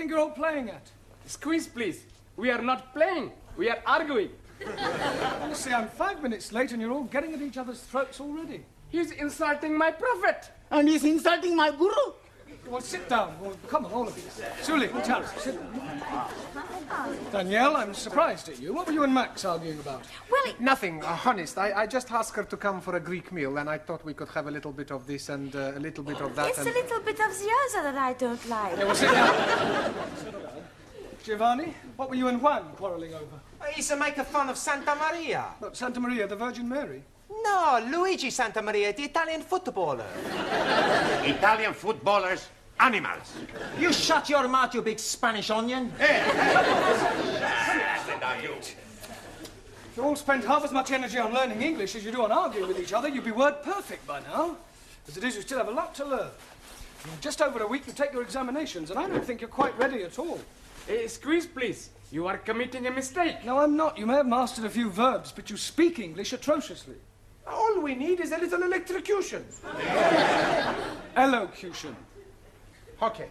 think you're all playing at? Squeeze, please. We are not playing. We are arguing. Honestly, I'm 5 minutes late and you're all getting at each other's throats already. He's insulting my prophet. And he's insulting my guru. Well, sit down. Well, come on, all of you. Suli, Charles, sit down. Danielle, I'm surprised at you. What were you and Max arguing about? Well, Nothing, honest. I just asked her to come for a Greek meal, and I thought we could have a little bit of this and a little bit of that. it's a little bit of the other that I don't like. Yeah, well, sit down. Giovanni, what were you and Juan quarrelling over? He's making fun of Santa Maria. What, Santa Maria, the Virgin Mary? No, Luigi Santa Maria, the Italian footballer. Italian footballers, animals. You shut your mouth, you big Spanish onion. If you all spent half as much energy on learning English as you do on arguing with each other, you'd be word perfect by now. As it is, you still have a lot to learn. In just over a week to take your examinations, and I don't think you're quite ready at all. Squeeze, please. You are committing a mistake. No, I'm not. You may have mastered a few verbs, but you speak English atrociously. All we need is a little electrocution. Elocution. Okay.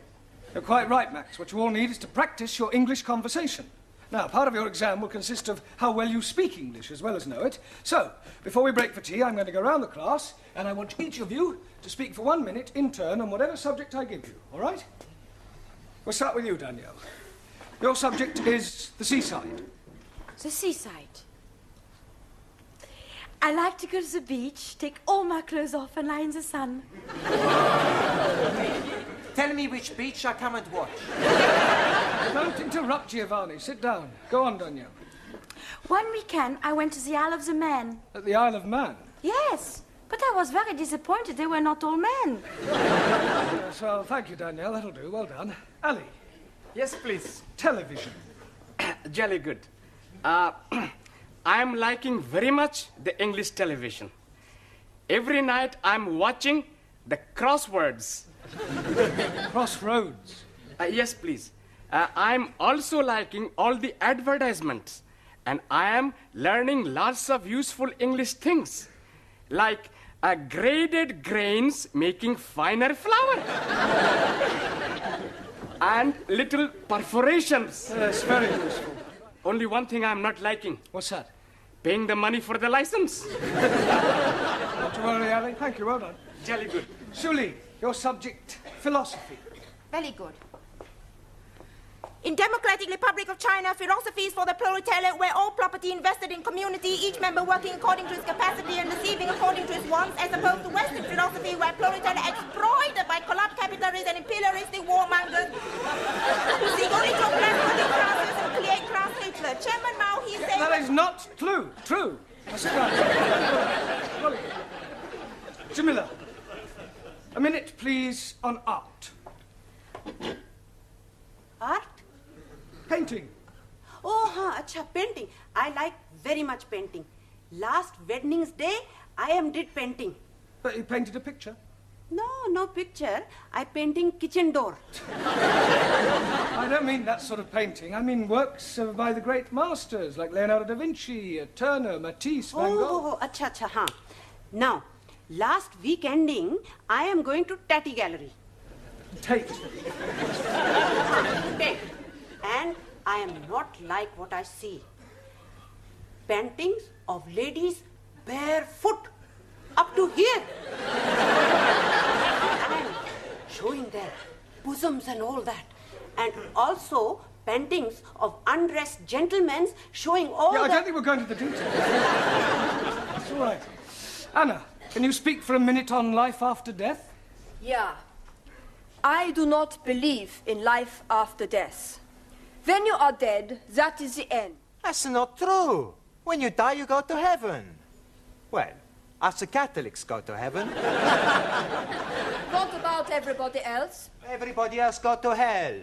You're quite right, Max. What you all need is to practice your English conversation. Now, part of your exam will consist of how well you speak English as well as know it. So, before we break for tea, I'm going to go round the class, and I want each of you to speak for 1 minute in turn on whatever subject I give you, all right? We'll start with you, Danielle. Your subject is the seaside. The seaside. I like to go to the beach, take all my clothes off and lie in the sun. Tell me which beach I come and watch. Don't interrupt, Giovanni. Sit down. Go on, Danielle. One weekend, I went to the Isle of the Man. At the Isle of Man. Yes, but I was very disappointed they were not all men. Yes, well, thank you, Danielle. That'll do. Well done. Ali, Yes, please. television. Jolly good. I'm liking very much the English television. Every night I'm watching the crosswords. Crossroads. Yes, please. I'm also liking all the advertisements. And I am learning lots of useful English things. Like graded grains making finer flour. And little perforations. Yes, very useful. Only one thing I'm not liking. What's that? Paying the money for the license. Not to worry, Ali. Thank you. Well done. Jolly good. Suli, your subject, philosophy. Very good. In Democratic Republic of China, philosophy is for the proletariat, where all property invested in community, each member working according to his capacity and receiving according to his wants, as opposed to Western philosophy, where proletariat exploited by corrupt capitalists and imperialistic warmongers who seek only to oppress working classes and create class hatred. Chairman Mao, he said... That is not true. Now sit down. Jamila, a minute, please, on art. Art? Painting. Oh, acha, painting. I like very much painting. Last Wednesday's day, I did painting. But you painted a picture? No picture. I painting kitchen door. I don't mean that sort of painting. I mean works by the great masters, like Leonardo da Vinci, Turner, Matisse, Van Gogh. Oh, acha, huh. Now, last week ending, I am going to Tatty Gallery. Tate. Tate. And I am not like what I see. Paintings of ladies barefoot up to here. And showing their bosoms and all that. And also paintings of undressed gentlemen showing all I don't think we're going to the details. It's all right. Anna, can you speak for a minute on life after death? Yeah. I do not believe in life after death. When you are dead, that is the end. That's not true. When you die, you go to heaven. Well, us the Catholics go to heaven. What about everybody else? Everybody else go to hell.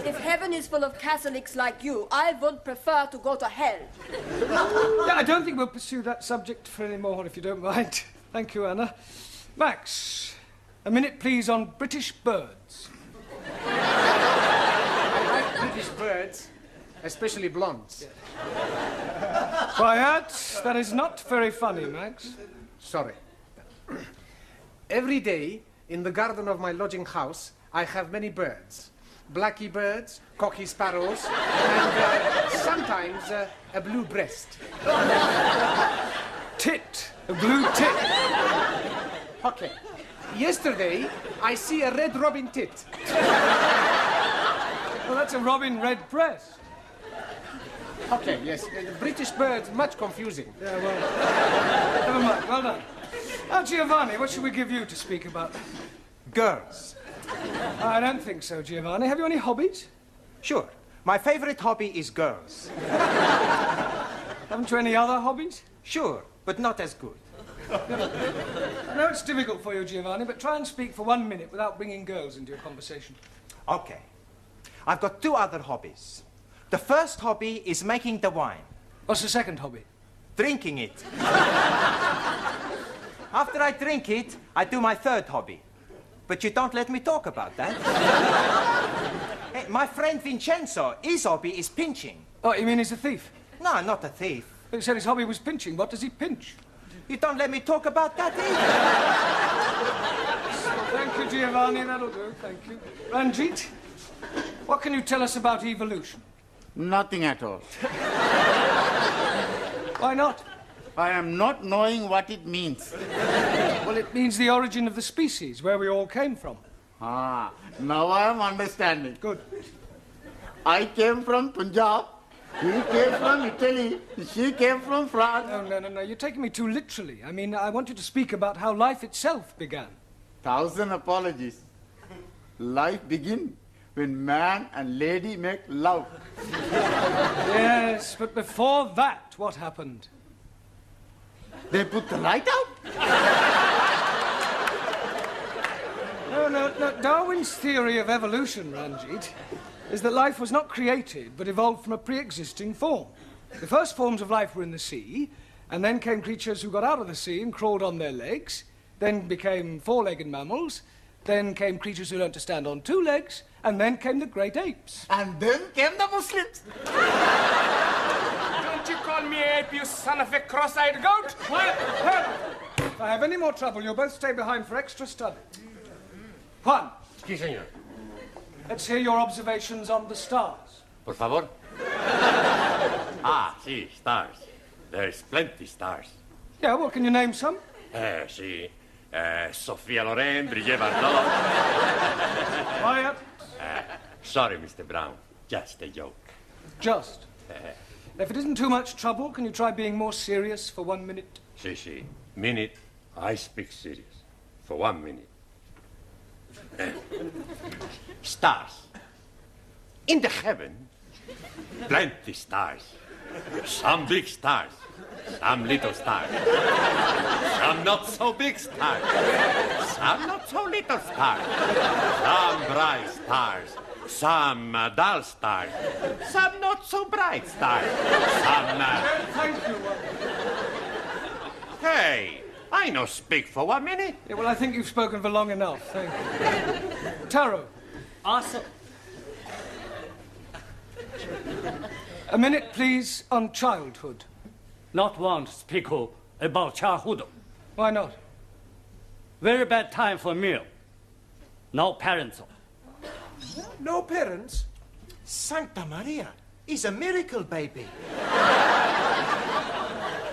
If heaven is full of Catholics like you, I would prefer to go to hell. Yeah, I don't think we'll pursue that subject for any more, if you don't mind. Thank you, Anna. Max, a minute, please, on British birds. British birds, especially blondes. Quiet. That is not very funny, Max. Sorry. Every day, in the garden of my lodging house, I have many birds. blacky birds, cocky sparrows, and sometimes a blue breast. Tit. A blue tit. Okay. Yesterday, I see a red robin tit. Well, that's a robin red breast. Okay, yes. British birds, much confusing. Yeah, well, never mind. Well done. Now, Giovanni, what should we give you to speak about? Girls. I don't think so, Giovanni. Have you any hobbies? Sure. My favorite hobby is girls. Haven't you any other hobbies? Sure, but not as good. I know it's difficult for you, Giovanni, but try and speak for 1 minute without bringing girls into your conversation. Okay. I've got 2 other hobbies. The first hobby is making the wine. What's the second hobby? Drinking it. After I drink it, I do my third hobby. But you don't let me talk about that. Hey, my friend Vincenzo, his hobby is pinching. Oh, you mean he's a thief? No, not a thief. But you said his hobby was pinching. What does he pinch? You don't let me talk about that either. Thank you, Giovanni. That'll do. Thank you. Ranjit, what can you tell us about evolution? Nothing at all. Why not? I am not knowing what it means. Well, it means the origin of the species, where we all came from. Ah, now I am understanding. Good. I came from Punjab. He came from Italy. She came from France. No. You're taking me too literally. I mean, I want you to speak about how life itself began. 1,000 apologies. Life begins when man and lady make love. Yes, but before that, what happened? They put the light out? No. Darwin's theory of evolution, Ranjit, is that life was not created, but evolved from a pre-existing form. The first forms of life were in the sea, and then came creatures who got out of the sea and crawled on their legs, then became 4-legged mammals, then came creatures who learned to stand on 2 legs, and then came the great apes. And then came the Muslims. Don't you call me ape, you son of a cross-eyed goat? Quiet! If I have any more trouble, you'll both stay behind for extra study. Juan. Sí, señor. Let's hear your observations on the stars. Por favor. Sí, stars. There's plenty stars. Yeah, well, can you name some? Sí. Sophia Loren, Brigitte Bardot. Quiet. Sorry, Mr. Brown. Just a joke. Just. If it isn't too much trouble, can you try being more serious for 1 minute? Sí. Minute. I speak serious. For 1 minute. Stars. In the heaven, plenty stars. Some big stars. Some little stars. Some not so big stars. Some not so little stars. Some bright stars. Some dull stars. Some not so bright stars. Some... Thank you. Hey, I no speak for 1 minute. Yeah, well, I think you've spoken for long enough. Thank you. Taro. Also... A minute, please, on childhood. Not want to speak about childhood. Why not? Very bad time for meal. No parents. No parents? Santa Maria is a miracle baby.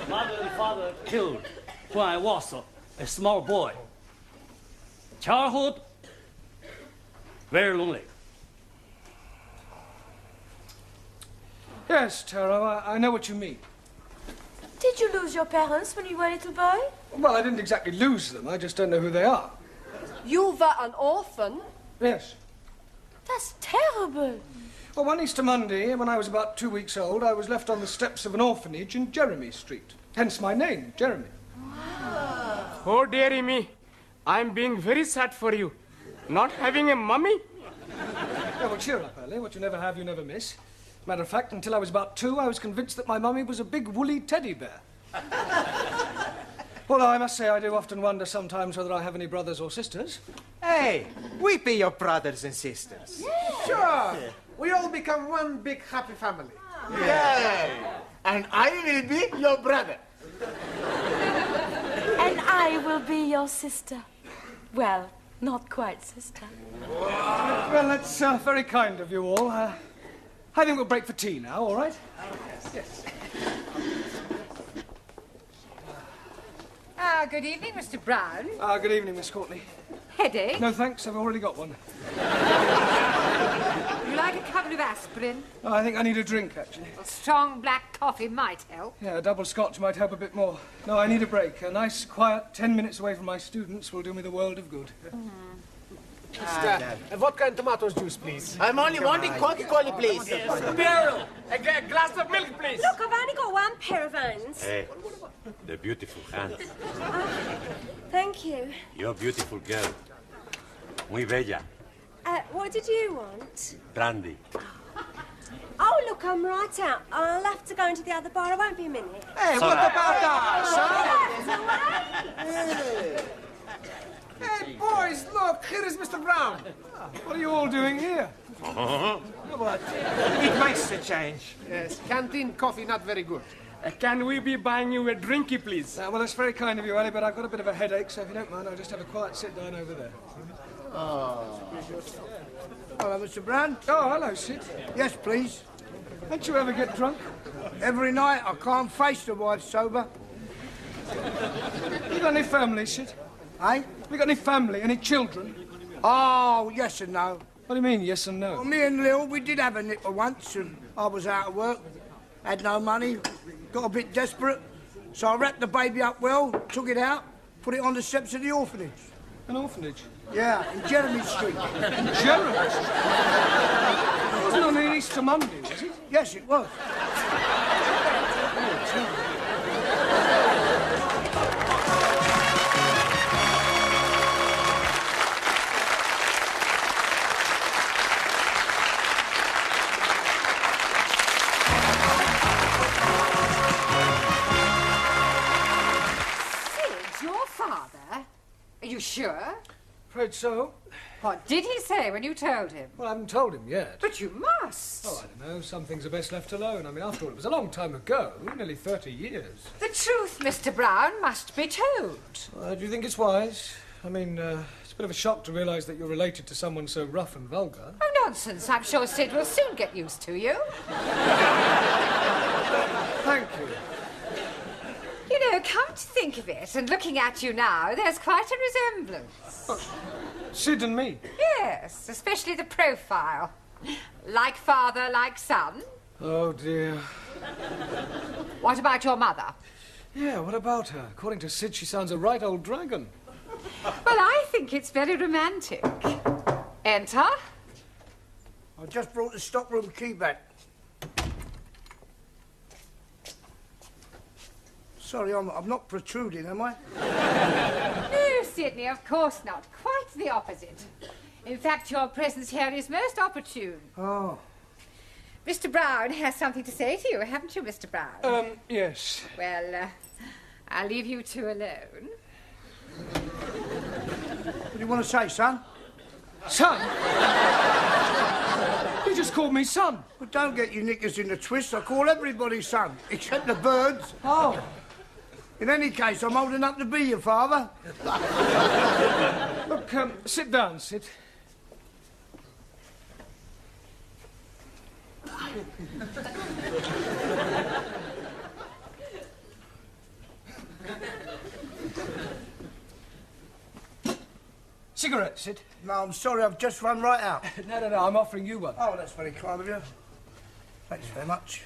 Mother and father killed when I was a small boy. Childhood, very lonely. Yes, Taro, I know what you mean. Did you lose your parents when you were a little boy? Well, I didn't exactly lose them. I just don't know who they are. You were an orphan? Yes. That's terrible. Well, one Easter Monday, when I was about 2 weeks old, I was left on the steps of an orphanage in Jeremy Street. Hence my name, Jeremy. Oh, dearie me. I'm being very sad for you. Not having a mummy? Yeah, well, cheer up, Ellie. What you never have, you never miss. Matter of fact, until I was about 2, I was convinced that my mummy was a big woolly teddy bear. Although I must say I do often wonder sometimes whether I have any brothers or sisters. Hey, we be your brothers and sisters. Sure. We all become one big happy family. Yeah. And I will be your brother. And I will be your sister. Well, Not quite, sister. Well, that's very kind of you all. I think we'll break for tea now, all right? Yes. Good evening, Mr. Brown. Good evening, Miss Courtney. Headache? No, thanks. I've already got one. Would you like a couple of aspirin? I think I need a drink, actually. A strong black coffee might help. Yeah, a double scotch might help a bit more. No, I need a break. A nice, quiet 10 minutes away from my students will do me the world of good. Vodka and tomato juice, please. I'm only wanting Coca-Cola, please. Beryl, a glass of milk, please. Look, I've only got one pair of hands. Hey, the beautiful hands. Thank you. You're a beautiful girl. Muy bella. What did you want? Brandy. Oh, look, I'm right out. I'll have to go into the other bar. I won't be a minute. Hey, what about that, Hey, boys, look, here is Mr. Brown. What are you all doing here? It makes a change. Yes, canteen coffee not very good. Can we be buying you a drinky, please? Well, that's very kind of you, Ali, but I've got a bit of a headache, so if you don't mind, I'll just have a quiet sit down over there. Hello, Mr. Brown. Oh, hello, Sid. Yes, please. Don't you ever get drunk? Every night I can't face the wife sober. You got any family, Sid? Eh? You got any family, any children? Oh, yes and no. What do you mean, yes and no? Well, me and Lil, we did have a nipper once, and I was out of work, had no money, got a bit desperate, so I wrapped the baby up well, took it out, put it on the steps of the orphanage. An orphanage? Yeah, in Jeremy Street. In Jeremy Street? It wasn't on an Easter Monday, was it? Yes, it was. Are you sure? Afraid so. What did he say when you told him? Well, I haven't told him yet. But you must. Oh, I don't know. Some things are best left alone. I mean, after all, it was a long time ago. Nearly 30 years. The truth, Mr. Brown, must be told. Do you think it's wise? I mean, it's a bit of a shock to realise that you're related to someone so rough and vulgar. Oh, nonsense. I'm sure Sid will soon get used to you. Thank you. You know, come to think of it, and looking at you now, there's quite a resemblance. Oh, Sid and me? Yes, especially the profile. Like father, like son. Oh, dear. What about your mother? Yeah, what about her? According to Sid, she sounds a right old dragon. Well, I think it's very romantic. Enter. I just brought the stockroom key back. Sorry, I'm not protruding, am I? No, Sidney, of course not. Quite the opposite. In fact, your presence here is most opportune. Oh. Mr. Brown has something to say to you, haven't you, Mr. Brown? Yes. Well, I'll leave you two alone. What do you want to say, son? Son? You just called me son. Well, don't get your knickers in a twist. I call everybody son, except the birds. Oh. In any case, I'm old enough to be your father. Look, sit down, Sid. Cigarette, Sid? No, I'm sorry, I've just run right out. No, I'm offering you one. Oh, that's very kind of you. Thanks very much.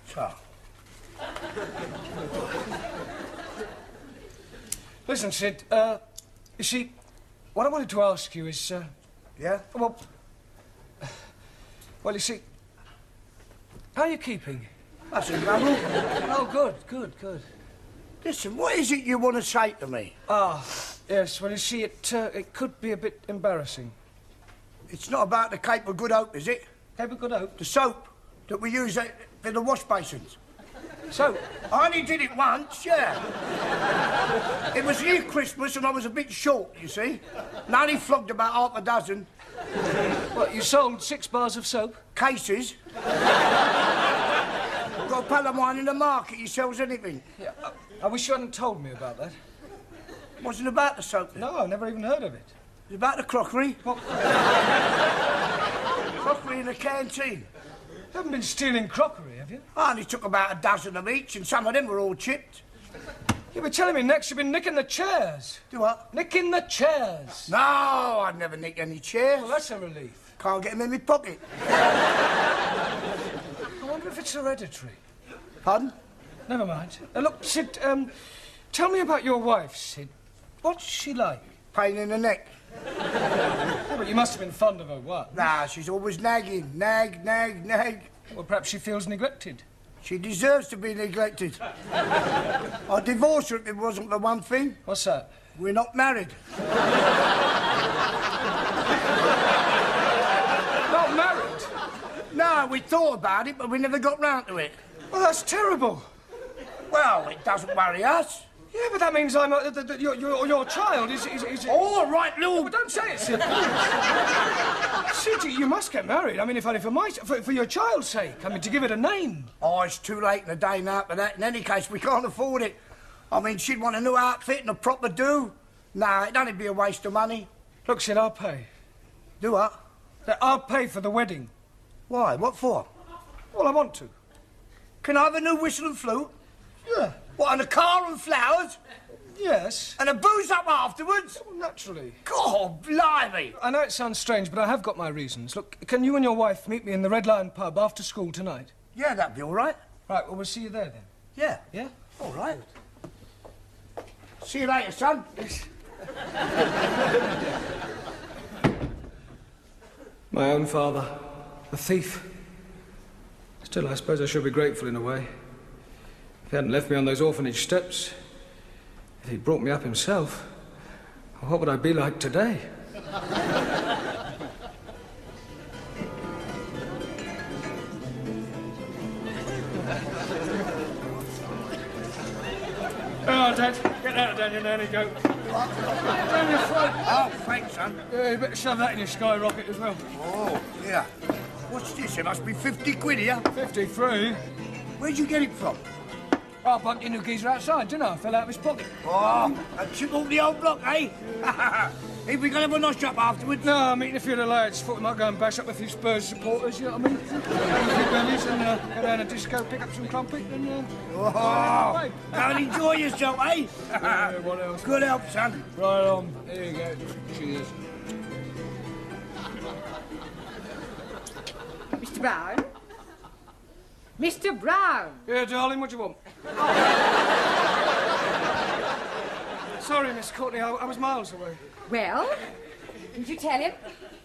So. Listen, Sid, you see, what I wanted to ask you is, Yeah? Well, you see, how are you keeping? That's a trouble. Oh, good. Listen, what is it you want to say to me? Yes, well, you see, it could be a bit embarrassing. It's not about the Cape of Good Hope, is it? Cape of Good Hope? The soap that we use for the wash basins. So, I only did it once, yeah. It was near Christmas and I was a bit short, you see. And I only flogged about half a dozen. What, you sold 6 bars of soap? Cases. Got a pal of mine in the market, he sells anything. Yeah, I wish you hadn't told me about that. Wasn't about the soap then? No, I never even heard of it. It's about the crockery. Crockery in the canteen. You haven't been stealing crockery, have you? I only took about a dozen of each, and some of them were all chipped. You were telling me next you've been nicking the chairs. Do what? Nicking the chairs. No, I'd never nick any chairs. Well, that's a relief. Can't get them in my pocket. I wonder if it's hereditary. Pardon? Never mind. Look, Sid, tell me about your wife, Sid. What's she like? Pain in the neck. Yeah, but you must have been fond of her, what? Nah, she's always nagging. Nag, nag, nag. Well, perhaps she feels neglected. She deserves to be neglected. I'd divorce her if it wasn't for one thing. What's that? We're not married. Not married? No, we thought about it, but we never got round to it. Well, that's terrible. Well, it doesn't worry us. Yeah, but that means I'm your child is. All right, Lou. But don't say it, Sid. Sid, you must get married. I mean, if only for your child's sake. I mean, to give it a name. Oh, it's too late in the day now for that. In any case, we can't afford it. I mean, she'd want a new outfit and a proper do. Nah, it'd only be a waste of money. Look, Sid, I'll pay. Do what? I'll pay for the wedding. Why? What for? Well, I want to. Can I have a new whistle and flute? Yeah. What, and a car and flowers? Yes. And a booze up afterwards? Well, naturally. God, blimey. I know it sounds strange, but I have got my reasons. Look, can you and your wife meet me in the Red Lion pub after school tonight? Yeah, that'd be all right. Right, well, we'll see you there then. Yeah. Yeah? All right. See you later, son. My own father, a thief. Still, I suppose I should be grateful in a way. If he hadn't left me on those orphanage steps, if he'd brought me up himself, what would I be like today? Oh, Dad, get out of down your nanny goat. Down your throat. Oh, thanks, son. Yeah, you better shove that in your skyrocket as well. Oh, yeah. What's this? It must be 50 quid here. 53? Where'd you get it from? I bumped into a geezer outside, didn't I? Fell out of his pocket. Oh, and took all the old block, eh? Hey, we gonna have a nice up afterwards? No, I'm meeting a few of the lads. Thought we might go and bash up a few Spurs supporters, you know what I mean? A few bellies and go down a disco, pick up some crumpet and... go and enjoy yourself, eh? Yeah, what else? Good help, son. Right on. Here you go. Cheers. Mr. Brown? Mr. Brown! Yeah, darling, what do you want? Sorry, Miss Courtney, I was miles away. Well, did you tell him?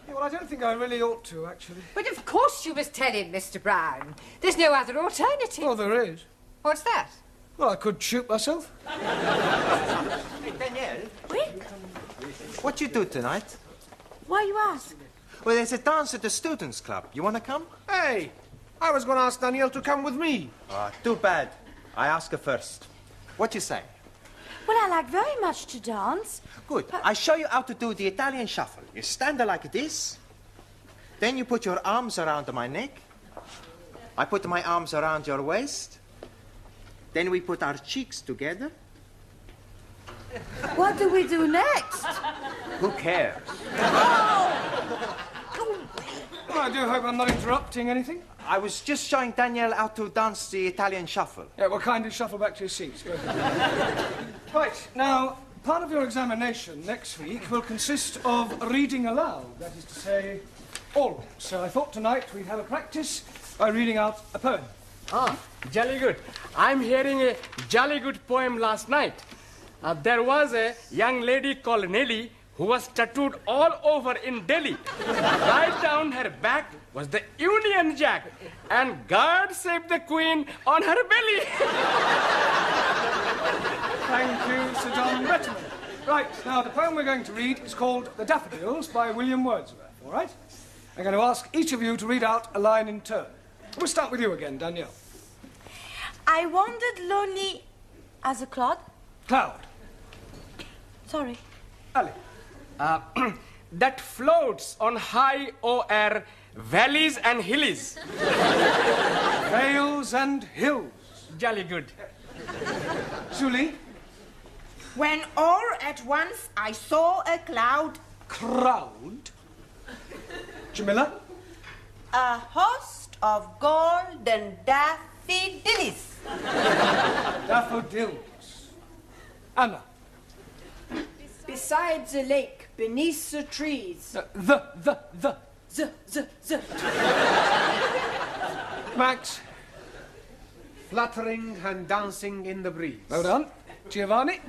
Yeah, well, I don't think I really ought to, actually. But of course you must tell him, Mr. Brown. There's no other alternative. Oh, there is. What's that? Well, I could shoot myself. Hey, Danielle. Oui? What you do tonight? Why you ask? Well, there's a dance at the students' club. You want to come? Hey, I was going to ask Danielle to come with me. Ah, too bad. I ask her first. What you say? Well, I like very much to dance. Good. I show you how to do the Italian shuffle. You stand there like this. Then you put your arms around my neck. I put my arms around your waist. Then we put our cheeks together. What do we do next? Who cares? Well, I do hope I'm not interrupting anything. I was just showing Danielle how to dance the Italian shuffle. Yeah, well, kindly shuffle back to your seats. Go ahead. Right, now, part of your examination next week will consist of reading aloud. That is to say, always. So I thought tonight we'd have a practice by reading out a poem. Ah, jolly good. I'm hearing a jolly good poem last night. There was a young lady called Nelly who was tattooed all over in Delhi. Right down her back was the Union Jack, and God save the Queen on her belly. Thank you, Sir John Betterman. Right, now the poem we're going to read is called The Daffodils by William Wordsworth, all right? I'm going to ask each of you to read out a line in turn. We'll start with you again, Danielle. I wandered lonely as a cloud. Cloud. Sorry. Ali. That floats on high o'er valleys and hillies. Vales and hills. Jolly good. Julie. When all at once I saw a cloud crowd. Jamila? A host of golden daffodils. Daffodils. Anna? Beside the lake, beneath the trees. The. Z. Max? Fluttering and dancing in the breeze. Well done. Giovanni?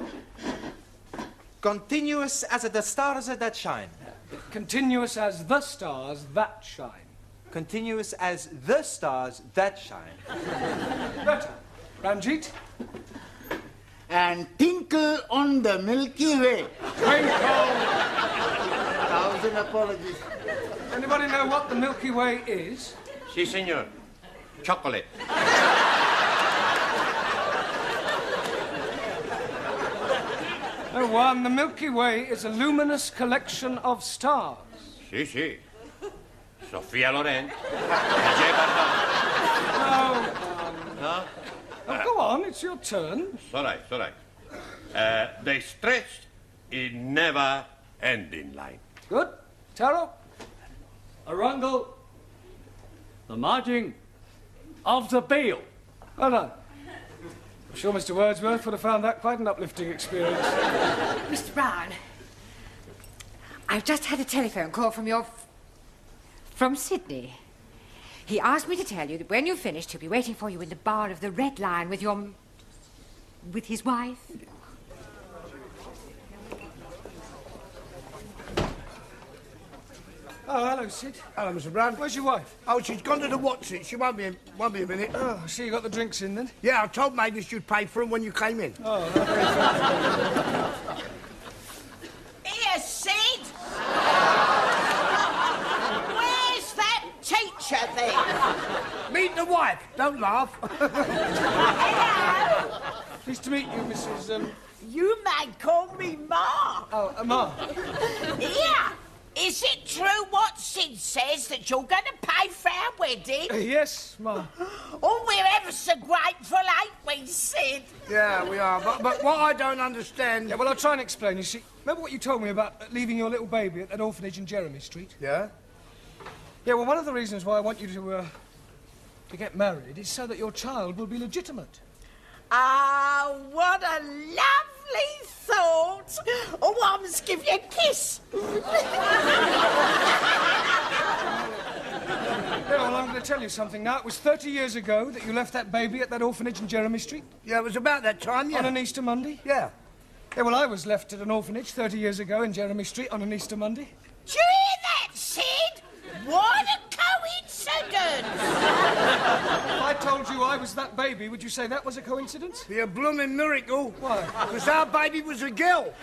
Continuous as the stars that shine. Continuous as the stars that shine. Continuous as the stars that shine. Better. Ranjit? And tinkle on the Milky Way. Twinkle. 1,000 apologies. Anybody know what the Milky Way is? Si, senor. Chocolate. No one. The Milky Way is a luminous collection of stars. Si, si. Sofia Loren. No? Oh, go on, it's your turn. It's all right, it's all right. They stretched in never-ending line. Good. Taro? Arundel, the margin of the bill. Well done. I'm sure Mr. Wordsworth would have found that quite an uplifting experience. Mr. Brown, I've just had a telephone call from Sydney. He asked me to tell you that when you've finished, he'll be waiting for you in the bar of the Red Lion with his wife. Oh, hello, Sid. Hello, Mr. Brown. Where's your wife? Oh, she's gone to the Watson. She won't be a minute. Oh, I see you got the drinks in then. Yeah, I told Magnus you'd pay for them when you came in. Oh, okay. Here, Sid! Where's that teacher then? Meet the wife. Don't laugh. Hello! Pleased to meet you, Mrs. You may call me Ma. Oh, Ma. Here! Is it true what Sid says that you're going to pay for our wedding? Yes, Ma. Oh, we're ever so grateful, ain't we, Sid? Yeah, we are. But what I don't understand... Yeah, well, I'll try and explain. You see, remember what you told me about leaving your little baby at that orphanage in Jeremy Street? Yeah? Yeah, well, one of the reasons why I want you to get married is so that your child will be legitimate. Ah, what a lovely thought. Oh, I must give you a kiss. Yeah, well, I'm going to tell you something now. It was 30 years ago that you left that baby at that orphanage in Jeremy Street. Yeah, it was about that time, yeah. On an Easter Monday? Yeah. Yeah, well, I was left at an orphanage 30 years ago in Jeremy Street on an Easter Monday. Do you hear that, Sid? What a coincidence! If I told you I was that baby, would you say that was a coincidence? Be a blooming miracle. Why? Because our baby was a girl.